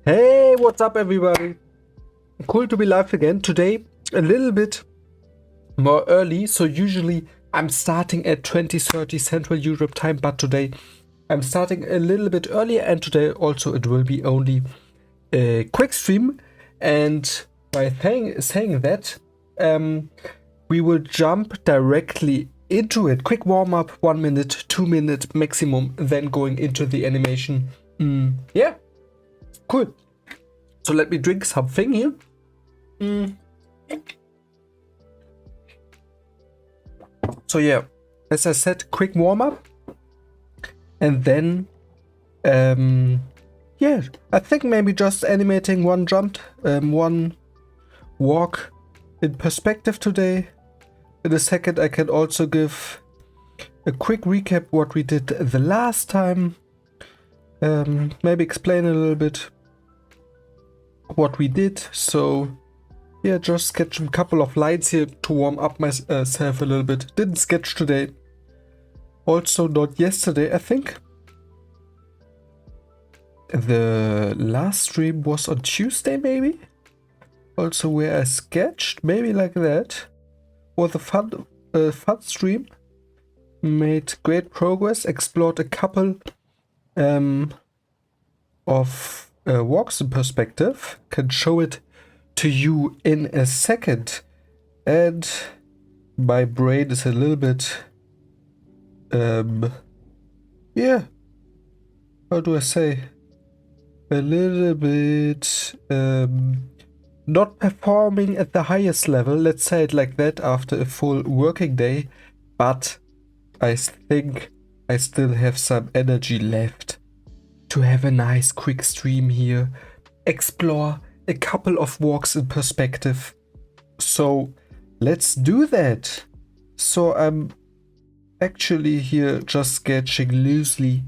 Hey, what's up everybody? Cool to be live again. Today a little bit more early, so usually I'm starting at 20:30 Central Europe time, but today I'm starting a little bit earlier, and today also it will be only a quick stream. And by saying that, we will jump directly into it. Quick warm up, 1 minute, 2 minutes maximum, then going into the animation. Yeah, cool. So let me drink something here. So yeah, as I said, quick warm up, and then yeah, I think maybe just animating one jump, one walk in perspective today. In a second I can also give a quick recap what we did the last time, maybe explain a little bit what we did. So yeah, just sketch a couple of lines here to warm up myself a little bit. Didn't sketch today, also not yesterday. I think the last stream was on Tuesday, maybe, also where I sketched, maybe like that. Was a fun stream, made great progress, explored a couple of walks in perspective. Can show it to you in a second, and my brain is a little bit yeah, how do I say, a little bit not performing at the highest level, let's say it like that, after a full working day, but I think I still have some energy left to have a nice quick stream here, explore a couple of walks in perspective. So let's do that. So I'm actually here just sketching loosely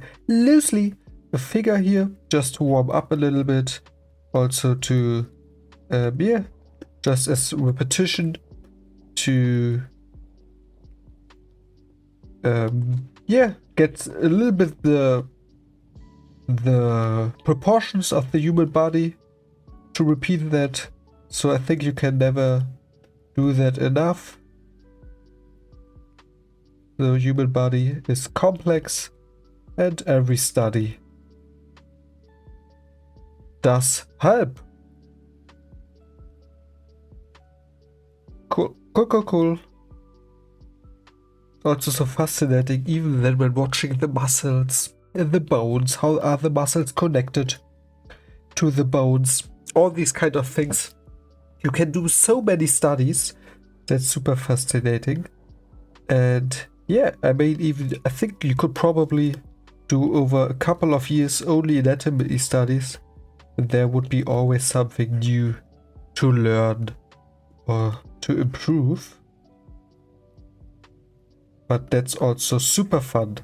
a figure here, just to warm up a little bit, also to yeah, just as repetition to yeah, get a little bit the proportions of the human body, to repeat that. So I think you can never do that enough. The human body is complex, and every study does help. Cool. Also so fascinating, even then, when watching the muscles and the bones. How are the muscles connected to the bones? All these kind of things. You can do so many studies. That's super fascinating. And yeah, I mean, I think you could probably do over a couple of years only anatomy studies, and there would be always something new to learn or to improve. But that's also super fun.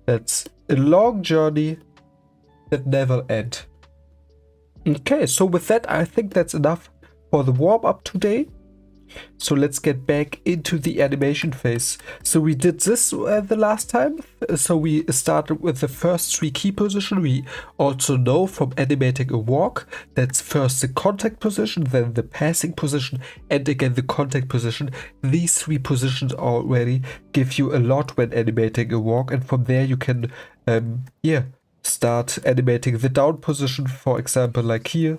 That's a long journey that never ends. Okay, so with that, I think that's enough for the warm-up today. So let's get back into the animation phase. So we did this the last time. So we started with the first 3 key positions. We also know from animating a walk, that's first the contact position, then the passing position, and again the contact position. These 3 positions already give you a lot when animating a walk, and from there you can yeah, start animating the down position, for example, like here.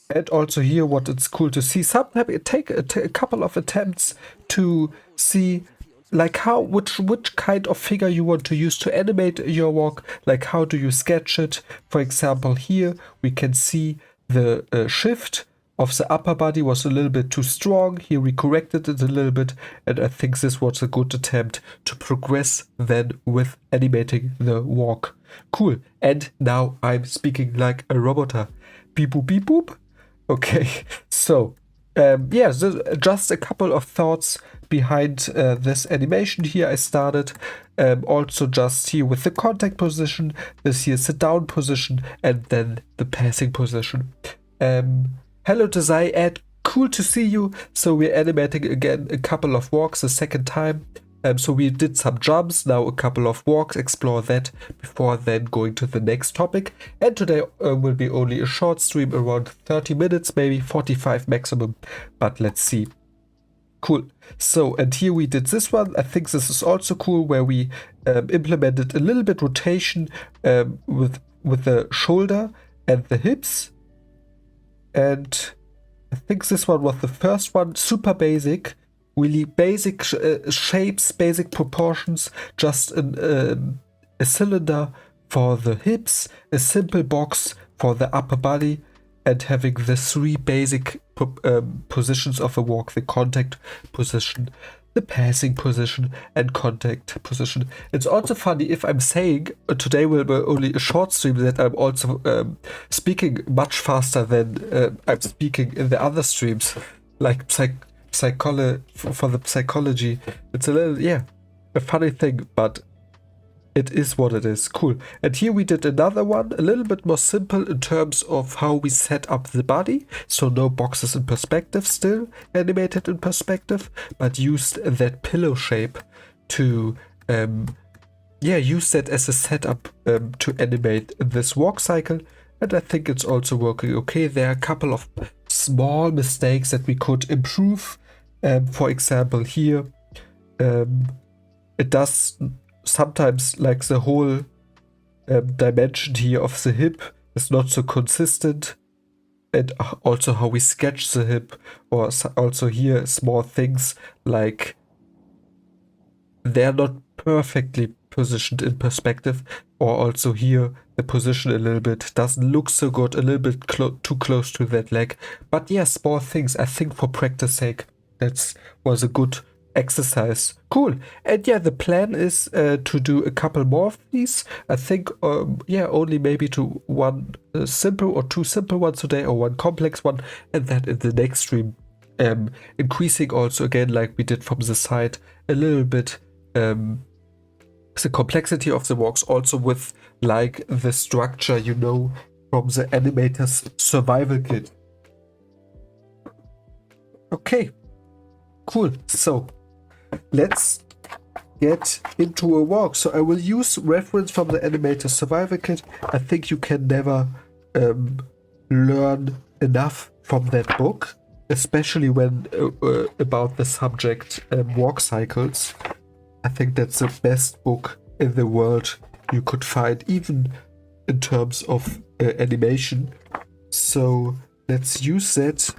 And also here, what it's cool to see, sometimes it take a couple of attempts to see like which kind of figure you want to use to animate your walk, like how do you sketch it. For example, here we can see the shift of the upper body was a little bit too strong. Here we corrected it a little bit, and I think this was a good attempt to progress then with animating the walk. Cool. And now I'm speaking like a robot. Beep boop beep boop. Okay, so yeah, just a couple of thoughts behind this animation here. I started also just here with the contact position, this here is the down position, and then the passing position. Hello Desai, Ed, cool to see you. So we're animating again a couple of walks, the second time. So we did some jumps, now a couple of walks, explore that before then going to the next topic. And today will be only a short stream, around 30 minutes, maybe 45 maximum, but let's see. Cool. So, and here we did this one. I think this is also cool, where we implemented a little bit rotation with the shoulder and the hips. And I think this one was the first one, super basic, really basic shapes, basic proportions, just a cylinder for the hips, a simple box for the upper body, and having the three basic positions of a walk: the contact position, the passing position, and contact position. It's also funny if I'm saying today will be only a short stream, that I'm also speaking much faster than I'm speaking in the other streams, like for the psychology. It's a little, yeah, a funny thing, but it is what it is. Cool. And here we did another one, a little bit more simple in terms of how we set up the body. So no boxes in perspective, still animated in perspective, but used that pillow shape to, use that as a setup to animate this walk cycle. And I think it's also working okay. There are a couple of small mistakes that we could improve. For example, here, it does sometimes, like, the whole dimension here of the hip is not so consistent, and also how we sketch the hip, or also here small things like they're not perfectly positioned in perspective, or also here the position a little bit doesn't look so good, a little bit too close to that leg. But yeah, small things. I think for practice sake that was a good exercise. Cool. And yeah, the plan is to do a couple more of these. I think only maybe to one simple or two simple ones today, or one complex one, and then in the next stream increasing also again, like we did from the side, a little bit the complexity of the walks, also with like the structure, from the animator's survival kit. Okay, cool. So let's get into a walk. So I will use reference from the animator's survival kit. I think you can never learn enough from that book, especially when about the subject walk cycles. I think that's the best book in the world you could find, even in terms of animation. So let's use that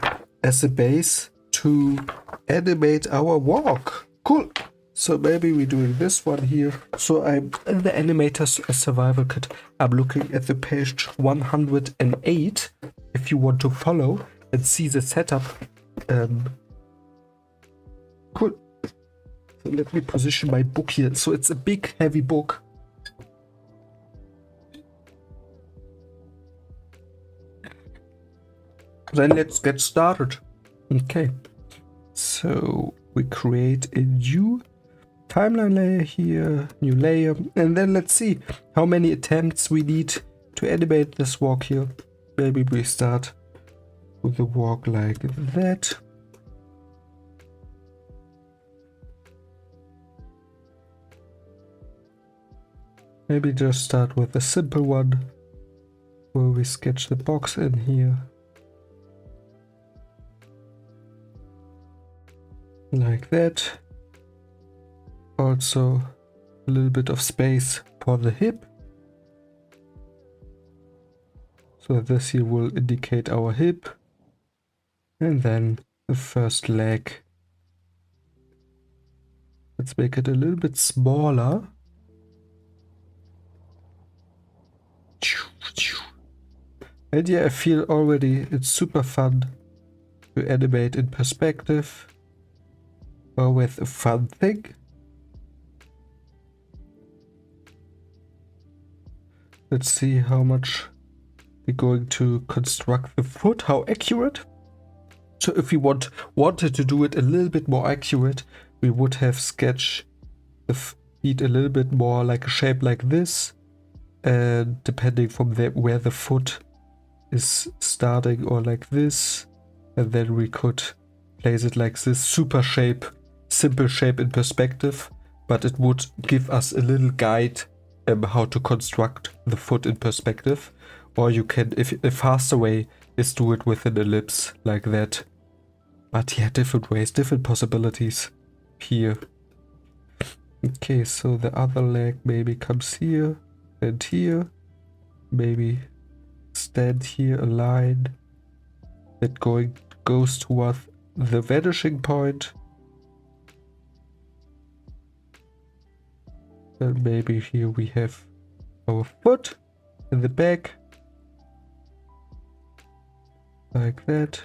as a base to animate our walk. Cool. So maybe we're doing this one here. So I'm in the animator's survival kit. I'm looking at the page 108 if you want to follow and see the setup. Cool. So let me position my book here. So it's a big, heavy book. Then let's get started. Okay. So we create a new timeline layer here, new layer, and then let's see how many attempts we need to animate this walk here. Maybe we start with a walk like that. Maybe just start with a simple one where we sketch the box in here. Like that. Also a little bit of space for the hip. So this here will indicate our hip. And then the first leg. Let's make it a little bit smaller. And yeah, I feel already it's super fun to animate in perspective. Always a fun thing. Let's see how much we're going to construct the foot, how accurate. So if we wanted to do it a little bit more accurate, we would have sketched the feet a little bit more like a shape like this. And depending from where the foot is starting, or like this. And then we could place it like this, simple shape in perspective. but it would give us a little guide how to construct the foot in perspective. Or you can, if a faster way is do it with an ellipse like that. But yeah, different ways, different possibilities here. Okay, so the other leg maybe comes here and here. Maybe stand here, a line that goes towards the vanishing point. And maybe here we have our foot in the back. Like that.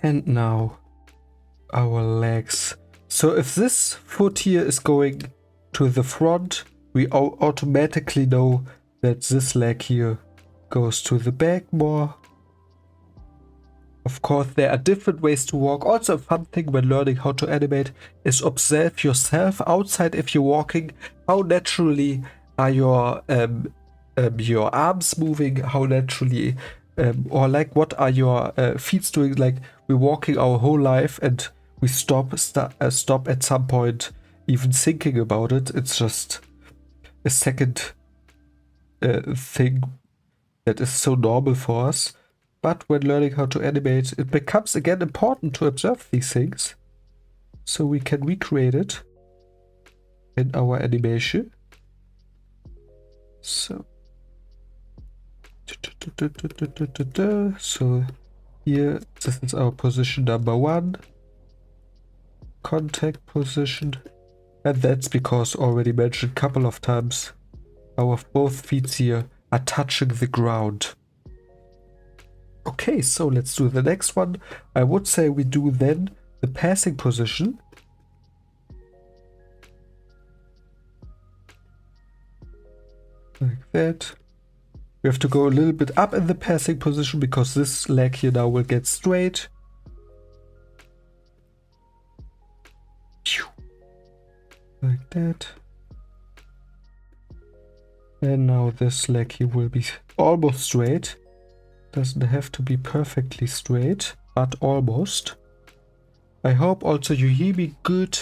And now our legs. So if this foot here is going to the front, we automatically know that this leg here goes to the back more. Of course, there are different ways to walk. Also, a fun thing when learning how to animate is observe yourself outside if you're walking. How naturally are your arms moving? How naturally, or like what are your feet doing? Like we're walking our whole life and we stop at some point, even thinking about it. It's just a second thing that is so normal for us. But when learning how to animate, it becomes again important to observe these things so we can recreate it in our animation. So, here, this is our position number 1, contact position, and that's because already mentioned a couple of times, our both feet here are touching the ground. Okay, so let's do the next one. I would say we do then the passing position. Like that. We have to go a little bit up in the passing position because this leg here now will get straight. Like that. And now this leg here will be almost straight. Doesn't have to be perfectly straight, but almost. I hope also you hear me good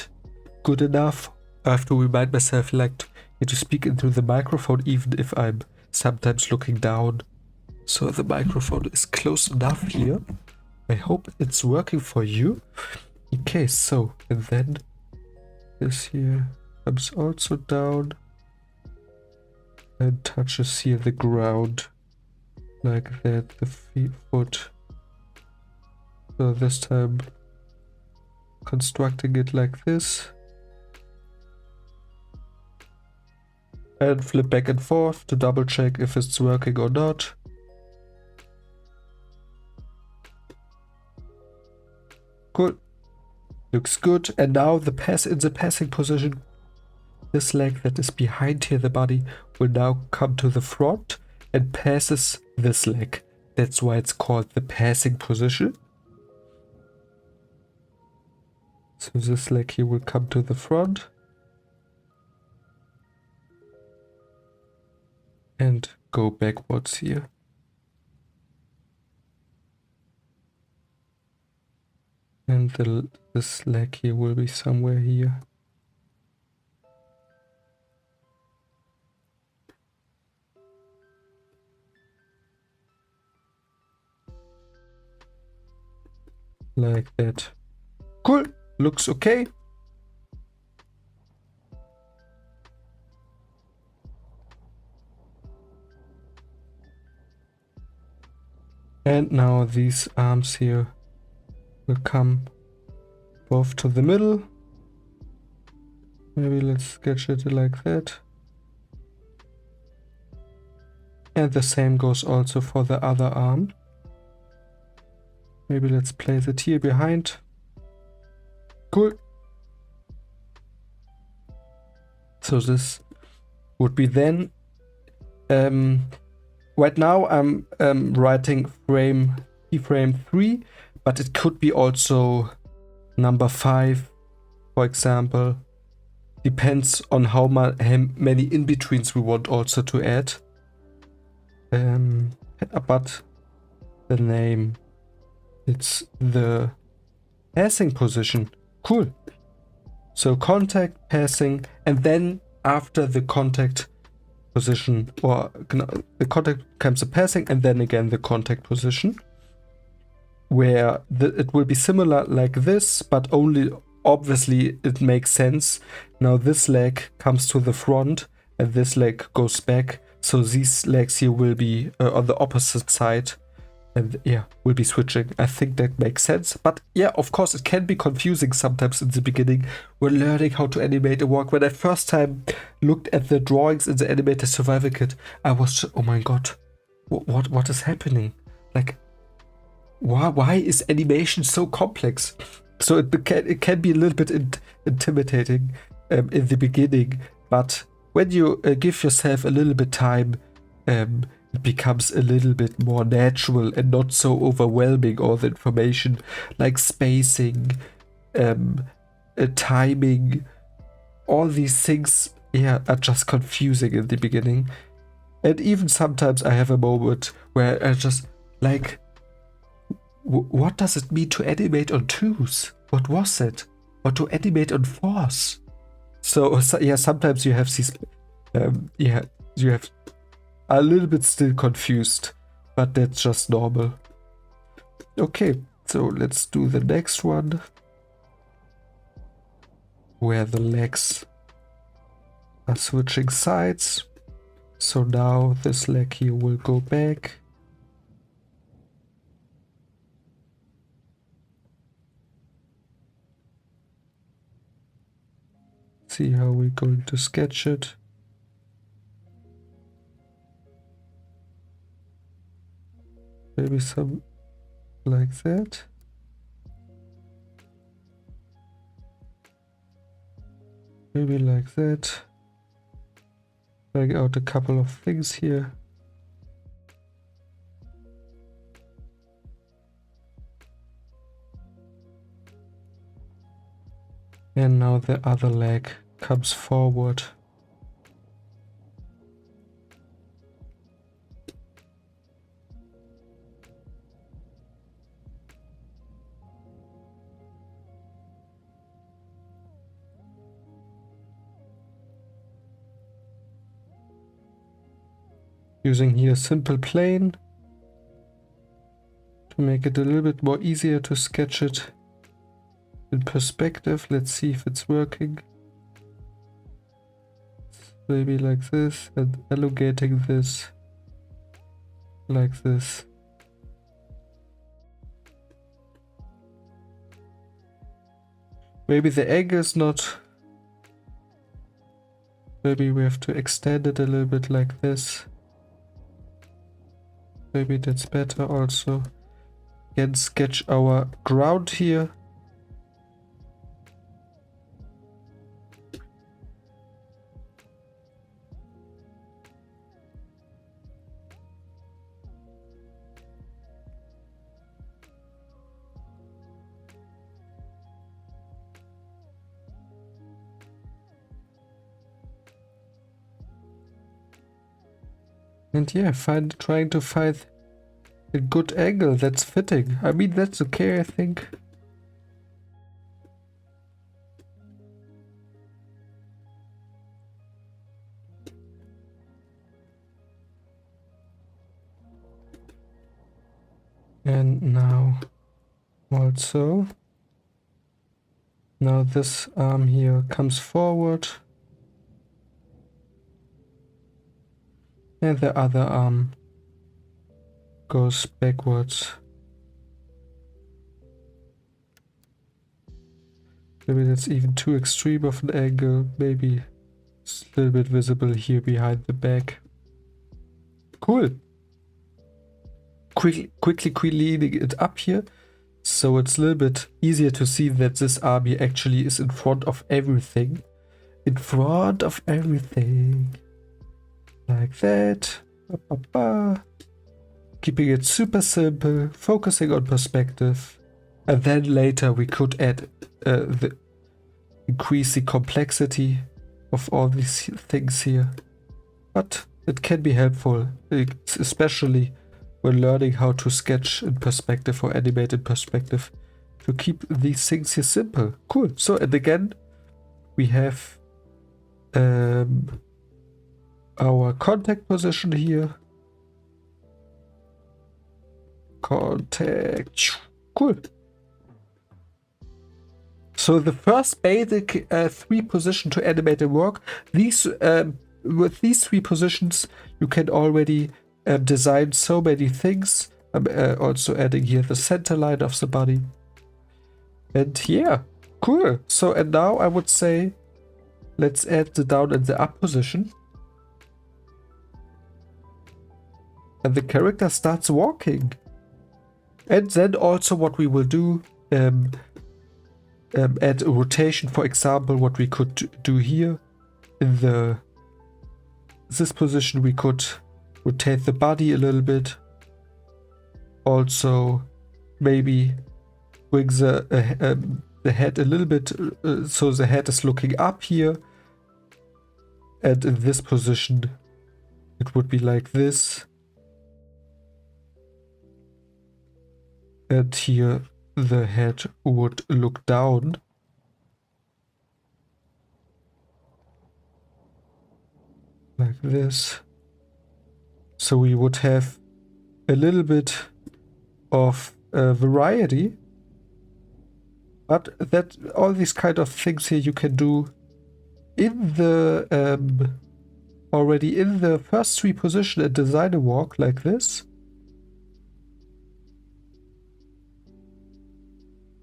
enough. I have to remind myself like to speak into the microphone even if I'm sometimes looking down. So the microphone is close enough here. I hope it's working for you. Okay, so and then this here comes also down and touches here the ground. Like that, the foot. So this time constructing it like this. And flip back and forth to double check if it's working or not. Cool. Looks good. And now in the passing position, this leg that is behind here, the body, will now come to the front and passes this leg. That's why it's called the passing position. So this leg here will come to the front. And go backwards here. And this leg here will be somewhere here. Like that. Cool. Looks okay. And now these arms here will come both to the middle. Maybe let's sketch it like that. And the same goes also for the other arm. Maybe let's place it here behind. Cool. So this would be then. Right now I'm writing keyframe 3, but it could be also number 5, for example. Depends on how many in-betweens we want also to add. But the name, it's the Passing position. Cool. So contact, passing, and then after the contact position, or the contact comes the passing, and then again the contact position, where it will be similar like this, but only obviously it makes sense. Now this leg comes to the front and this leg goes back. So these legs here will be on the opposite side. And yeah, we'll be switching. I think that makes sense. But yeah, of course, it can be confusing sometimes in the beginning when learning how to animate a walk. When I first time looked at the drawings in the Animator Survival Kit, I was just, oh my god, what is happening? Like, why is animation so complex? So it can be a little bit intimidating in the beginning, but when you give yourself a little bit time, it becomes a little bit more natural and not so overwhelming, all the information like spacing, timing, all these things, yeah, are just confusing in the beginning. And even sometimes I have a moment where I just like, what does it mean to animate on 2s? What was it? Or to animate on 4s? So yeah, sometimes you have these, yeah, you have a little bit still confused, but that's just normal. Okay, so let's do the next one, where the legs are switching sides. So now this leg here will go back. See how we're going to sketch it. Maybe some like that. Maybe like that. Drag out a couple of things here. And now the other leg comes forward. Using here a simple plane to make it a little bit more easier to sketch it in perspective. Let's see if it's working. Maybe like this, and elongating this like this. Maybe the angle is not. Maybe we have to extend it a little bit like this. Maybe that's better also. Again, sketch our ground here. And yeah, trying to find a good angle that's fitting. I mean, that's okay, I think. And now also, now this arm here comes forward. And the other arm goes backwards. Maybe that's even too extreme of an angle. Maybe it's a little bit visible here behind the back. Cool. Quickly cleaning it up here, so it's a little bit easier to see that this arm here actually is in front of everything. In front of everything. Like that. Keeping it super simple, focusing on perspective. And then later we could add increase the complexity of all these things here. But it can be helpful, especially when learning how to sketch in perspective or animate in perspective. to keep these things here simple. Cool. So, and again, we have our contact position here. Contact. Cool. So the first basic 3 position to animate and work. These with these 3 positions, you can already design so many things. I'm also adding here the center line of the body. And yeah, cool. So, and now I would say, let's add the down and the up position. And the character starts walking. And then also what we will do, add a rotation, for example, what we could do here. In this position, we could rotate the body a little bit. Also, maybe bring the head a little bit, so the head is looking up here. And in this position, it would be like this. And here, the head would look down. Like this. So we would have a little bit of variety. But that all these kind of things here you can do in the already in the first 3 position and design a walk like this.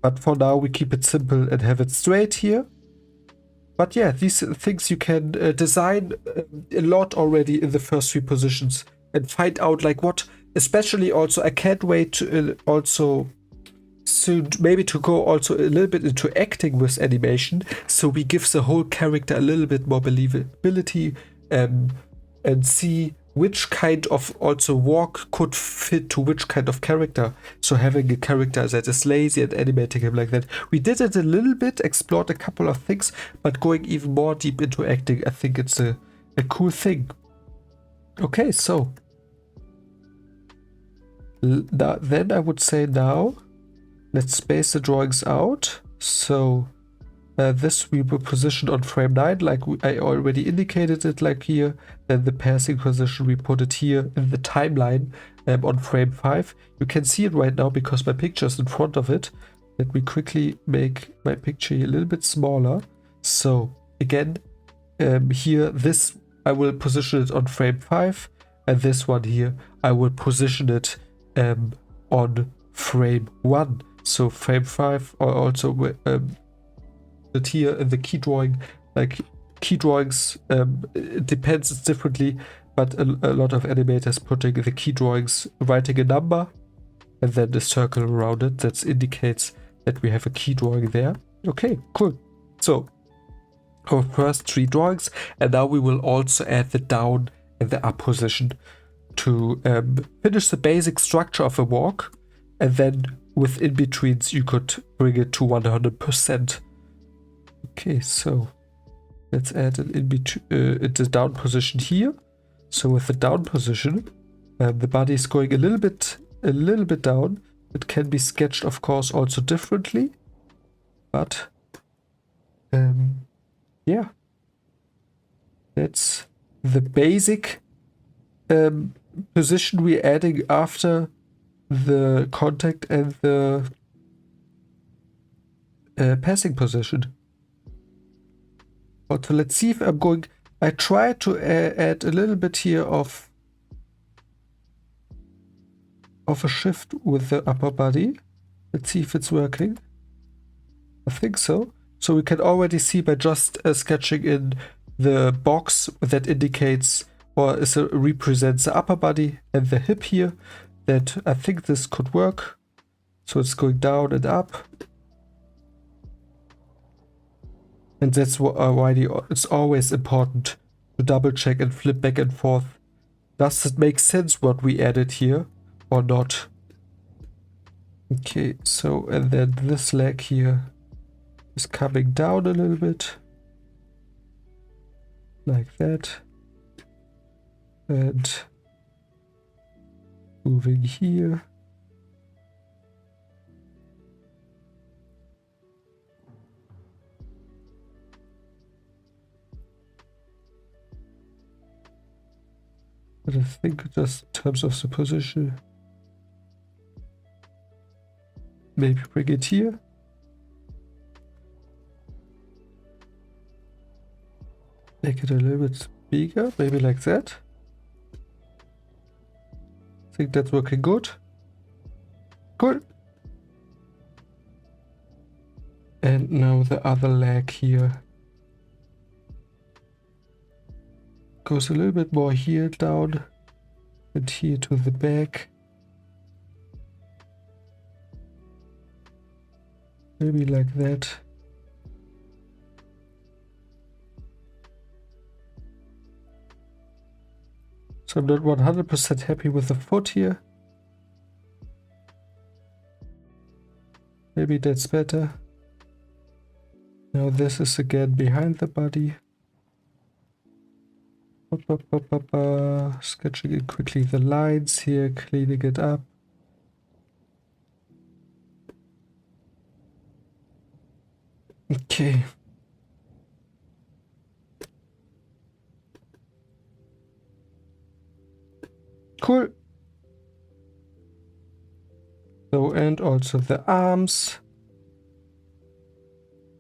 But for now we keep it simple and have it straight here. But yeah, these things you can design a lot already in the first 3 positions and find out like what, especially also I can't wait to also soon maybe to go also a little bit into acting with animation, so we give the whole character a little bit more believability and see which kind of also walk could fit to which kind of character. So having a character that is lazy and animating him like that. We did it a little bit, explored a couple of things, but going even more deep into acting, I think it's a cool thing. Okay, so then I would say now let's space the drawings out. So this we will position on frame 9, like I already indicated it, like here. Then the passing position, we put it here in the timeline on frame 5. You can see it right now because my picture is in front of it. Let me quickly make my picture a little bit smaller. So again, here, this I will position it on frame 5. And this one here, I will position it on frame 1. So frame 5, or also it here in the key drawing, like key drawings, it depends, it's differently, but a lot of animators putting the key drawings, writing a number and then a circle around it that indicates that we have a key drawing there. Okay, cool. So our first 3 drawings, and now we will also add the down and the up position to finish the basic structure of a walk, and then with in-betweens you could bring it to 100%. Okay, so let's add an the down position here. So with the down position, the body is going a little bit down. It can be sketched, of course, also differently, but yeah, that's the basic position we're adding after the contact and the passing position. Also, let's see if I'm going. I try to add a little bit here of a shift with the upper body. Let's see if it's working. I think so. So we can already see by just sketching in the box that indicates or represents the upper body and the hip here, that I think this could work. So it's going down and up. And that's why it's always important to double check and flip back and forth. Does it make sense what we added here or not? Okay, so and then this leg here is coming down a little bit. Like that. And moving here. But I think just in terms of the position, maybe bring it here. Make it a little bit bigger, maybe like that. I think that's working good. Good. And now the other leg here goes a little bit more here down and here to the back. Maybe like that. So I'm not 100% happy with the foot here. Maybe that's better. Now this is again behind the body. Sketching in quickly the lines here, cleaning it up. Okay. Cool. So, and also the arms.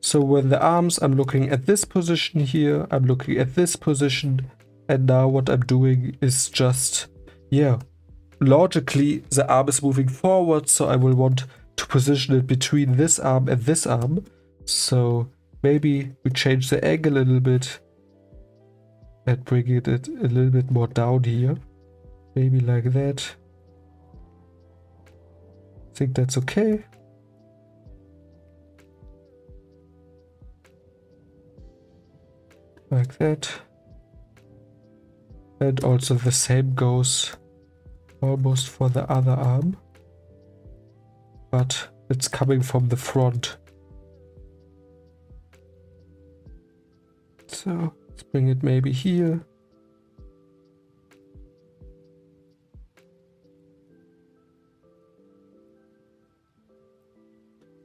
So with the arms, I'm looking at this position here, I'm looking at this position, and now what I'm doing is just, yeah, logically the arm is moving forward, so I will want to position it between this arm and this arm. So maybe we change the angle a little bit and bring it a little bit more down here. Maybe like that. I think that's okay. Like that. And also the same goes almost for the other arm. But it's coming from the front. So let's bring it maybe here.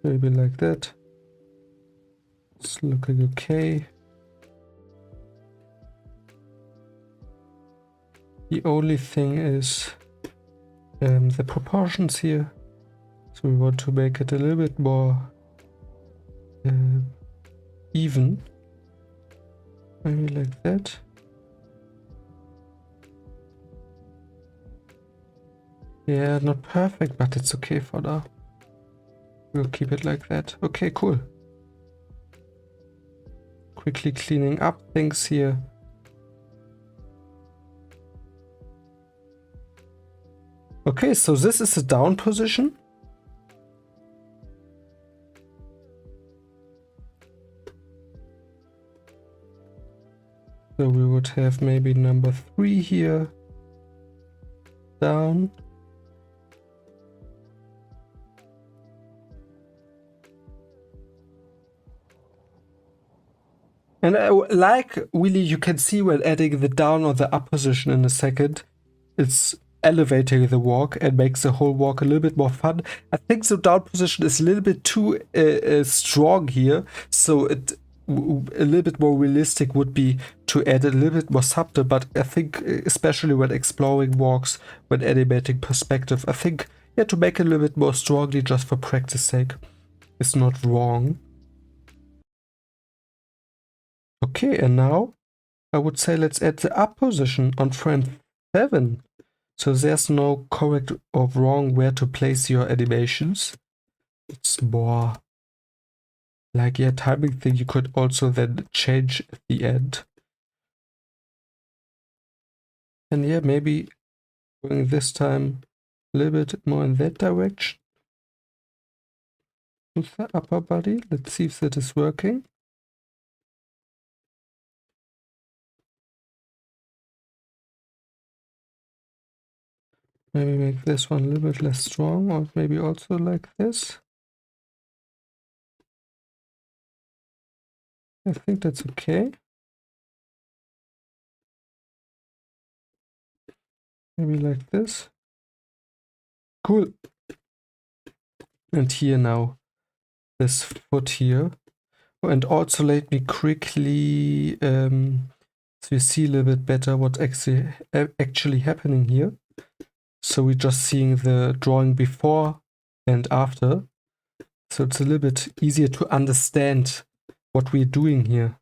Maybe like that. It's looking okay. The only thing is the proportions here. So we want to make it a little bit more even. Maybe like that. Yeah, not perfect, but it's okay for now. We'll keep it like that. Okay, cool. Quickly cleaning up things here. Okay, so this is the down position. So we would have maybe number 3 here. Down. And like really you can see when adding the down or the up position in a second, it's elevating the walk and makes the whole walk a little bit more fun. I think the down position is a little bit too strong here, so it a little bit more realistic would be to add a little bit more subtle, but I think especially when exploring walks, when animating perspective, I think yeah, to make it a little bit more strongly just for practice sake is not wrong. Okay, and now I would say let's add the up position on frame 7. So there's no correct or wrong where to place your animations. It's more like a timing thing you could also then change at the end. And yeah, maybe going this time a little bit more in that direction. With the upper body, let's see if that is working. Maybe make this one a little bit less strong, or maybe also like this. I think that's okay. Maybe like this. Cool. And here now, this foot here. And also let me quickly So you see a little bit better what's actually happening here. So we're just seeing the drawing before and after. So it's a little bit easier to understand what we're doing here.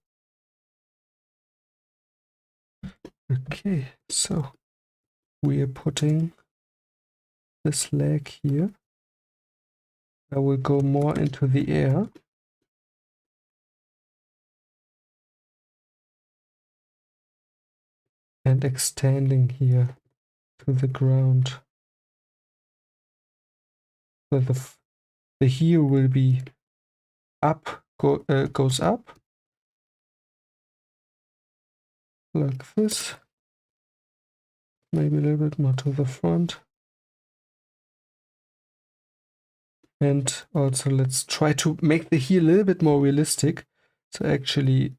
Okay, so we are putting this leg here. I will go more into the air. And extending here to the ground. So the heel will be up, goes up. Like this. Maybe a little bit more to the front. And also let's try to make the heel a little bit more realistic. So actually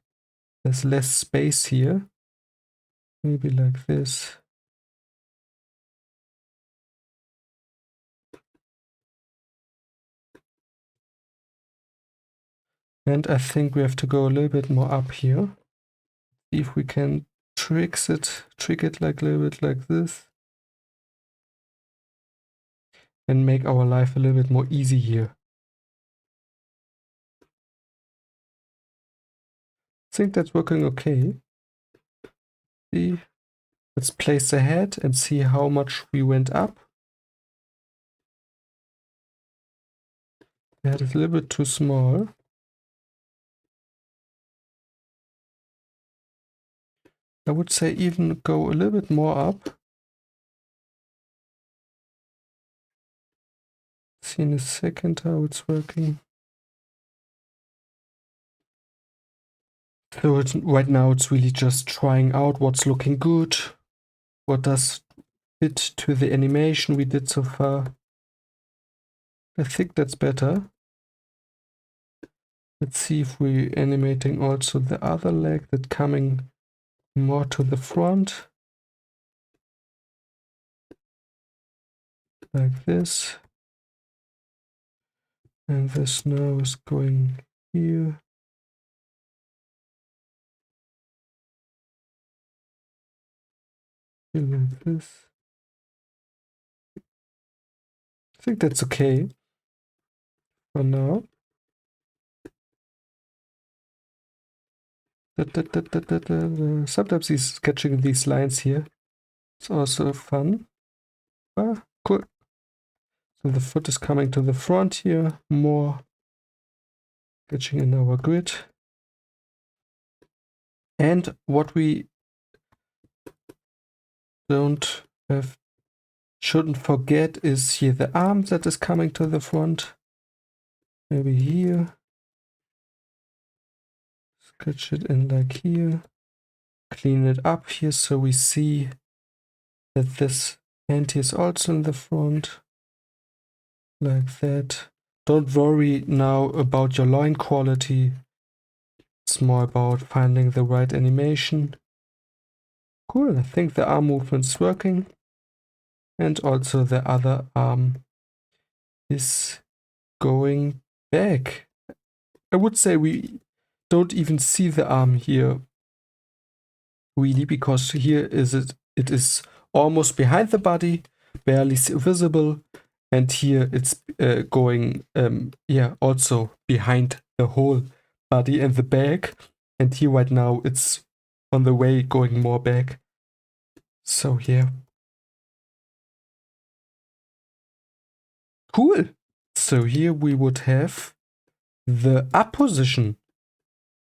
there's less space here. Maybe like this. And I think we have to go a little bit more up here. See if we can trick it like a little bit like this. And make our life a little bit more easy here. I think that's working okay. See, let's place the head and see how much we went up. The head is a little bit too small. I would say even go a little bit more up. See in a second how it's working. So right now it's really just trying out what's looking good, what does fit to the animation we did so far. I think that's better. Let's see if we're animating also the other leg that's coming more to the front. Like this. And this now is going here. Like this. I think that's okay for now. Sometimes he's sketching these lines here. It's also fun. Ah, cool. So the foot is coming to the front here, more sketching in our grid. And what we shouldn't forget is here the arm that is coming to the front. Maybe here. Sketch it in like here. Clean it up here so we see that this hand is also in the front. Like that. Don't worry now about your line quality. It's more about finding the right animation. Cool, I think the arm movement is working. And also the other arm is going back. I would say we don't even see the arm here really, because here it is almost behind the body, barely visible, and here it's going also behind the whole body and the back, and here right now it's on the way going more back. So yeah. Cool. So here we would have the up position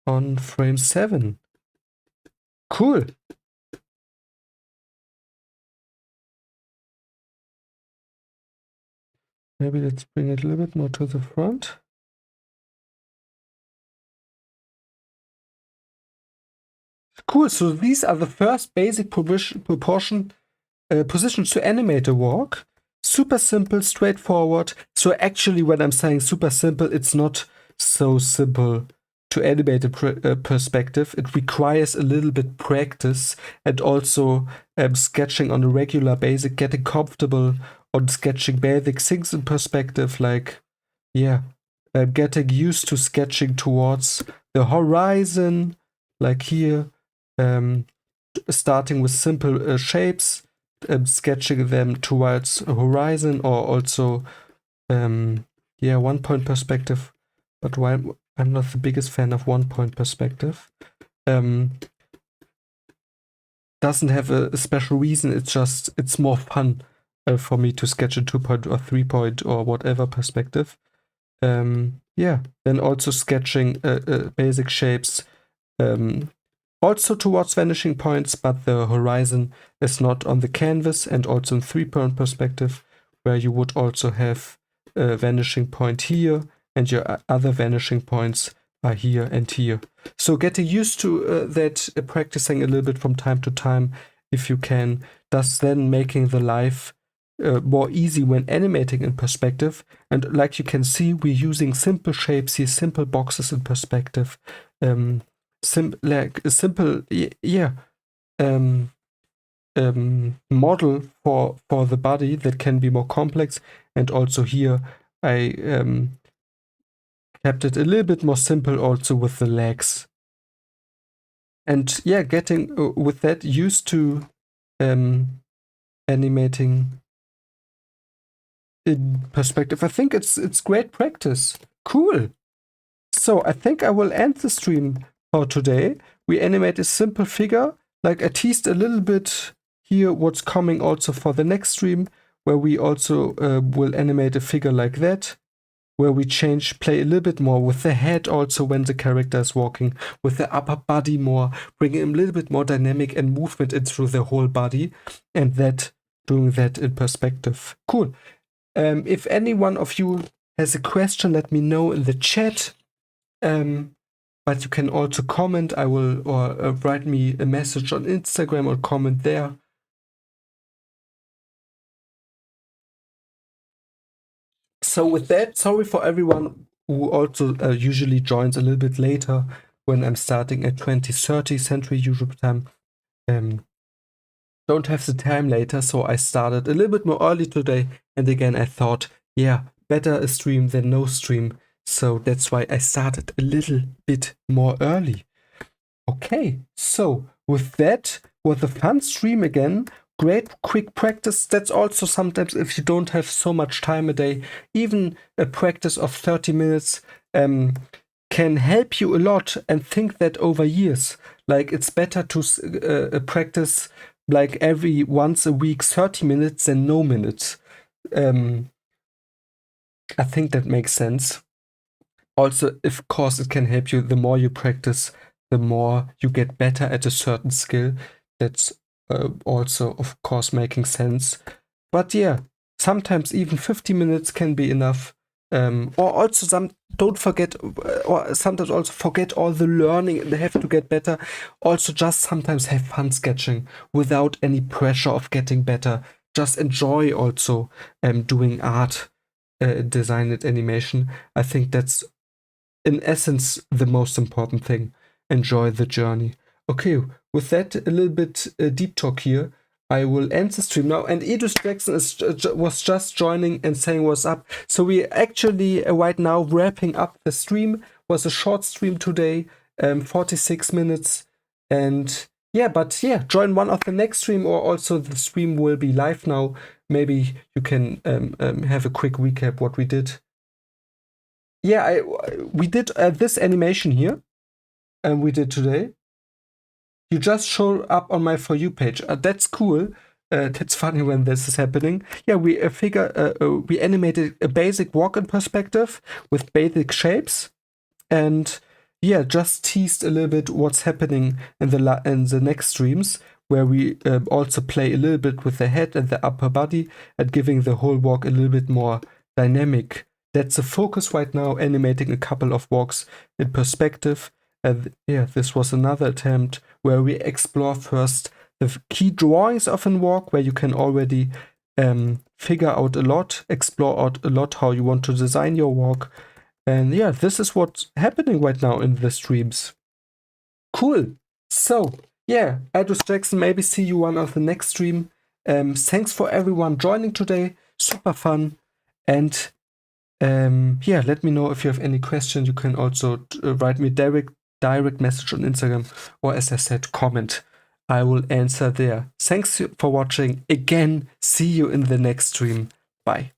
on frame 7. Cool. Maybe let's bring it a little bit more to the front. Cool, so these are the first basic positions to animate a walk. Super simple, straightforward. So actually when I'm saying super simple, it's not so simple to animate a perspective. It requires a little bit practice and also sketching on a regular basis, getting comfortable on sketching basic things in perspective, like, getting used to sketching towards the horizon, like here, starting with simple shapes, sketching them towards a horizon, or also, 1-point perspective. But while I'm not the biggest fan of 1-point perspective, doesn't have a special reason. It's more fun for me to sketch a 2-point or 3-point or whatever perspective. Then also sketching basic shapes, also towards vanishing points, but the horizon is not on the canvas, and also in 3-point perspective, where you would also have a vanishing point here, and your other vanishing points are here and here. So getting used to that, practicing a little bit from time to time, if you can, thus then making the life more easy when animating in perspective. And like you can see, we're using simple shapes here, simple boxes in perspective, like a simple model for the body that can be more complex. And also here I kept it a little bit more simple also with the legs. And yeah, getting with that used to animating in perspective. I think it's great practice. Cool. So I think I will end the stream for today. We animate a simple figure. Like I teased a little bit here what's coming also for the next stream, where we also will animate a figure like that, where we play a little bit more with the head also when the character is walking, with the upper body more, bringing a little bit more dynamic and movement in through the whole body, and doing that in perspective. Cool. If any one of you has a question, let me know in the chat. But you can also comment. I will, or write me a message on Instagram or comment there. So with that, sorry for everyone who also usually joins a little bit later when I'm starting at 20:30 Central Europe time. Don't have the time later, so I started a little bit more early today. And again, I thought, yeah, better a stream than no stream. So that's why I started a little bit more early. Okay, so with that, was a fun stream again. Great quick practice. That's also sometimes if you don't have so much time a day, even a practice of 30 minutes can help you a lot, and think that over years. Like it's better to practice like every once a week 30 minutes than no minutes. I think that makes sense. Also, of course, it can help you. The more you practice, the more you get better at a certain skill. That's also, of course, making sense. But yeah, sometimes even 50 minutes can be enough. Or also don't forget, or sometimes also forget all the learning and have to get better. Also, just sometimes have fun sketching without any pressure of getting better. Just enjoy also doing art, design and animation. I think that's in essence the most important thing. Enjoy the journey. Okay, with that a little bit deep talk here, I will end the stream now. And Edith Jackson was just joining and saying what's up. So we actually right now wrapping up the stream. Was a short stream today, 46 minutes. And yeah, but yeah, join one of the next stream, or also the stream will be live now. Maybe you can have a quick recap what we did. Yeah, we did this animation here, and we did today. You just show up on my For You page. That's cool. That's funny when this is happening. Yeah, we we animated a basic walk in perspective with basic shapes, and yeah, just teased a little bit what's happening in the next streams, where we also play a little bit with the head and the upper body, and giving the whole walk a little bit more dynamic. That's the focus right now, animating a couple of walks in perspective. And yeah, this was another attempt where we explore first the key drawings of a walk, where you can already figure out a lot, explore out a lot how you want to design your walk. And yeah, this is what's happening right now in the streams. Cool. So yeah, Idris Jackson, maybe see you one of the next stream. Thanks for everyone joining today. Super fun. And yeah, let me know if you have any questions. You can also write me direct message on Instagram, or as I said, comment. I will answer there. Thanks for watching. Again, see you in the next stream. Bye.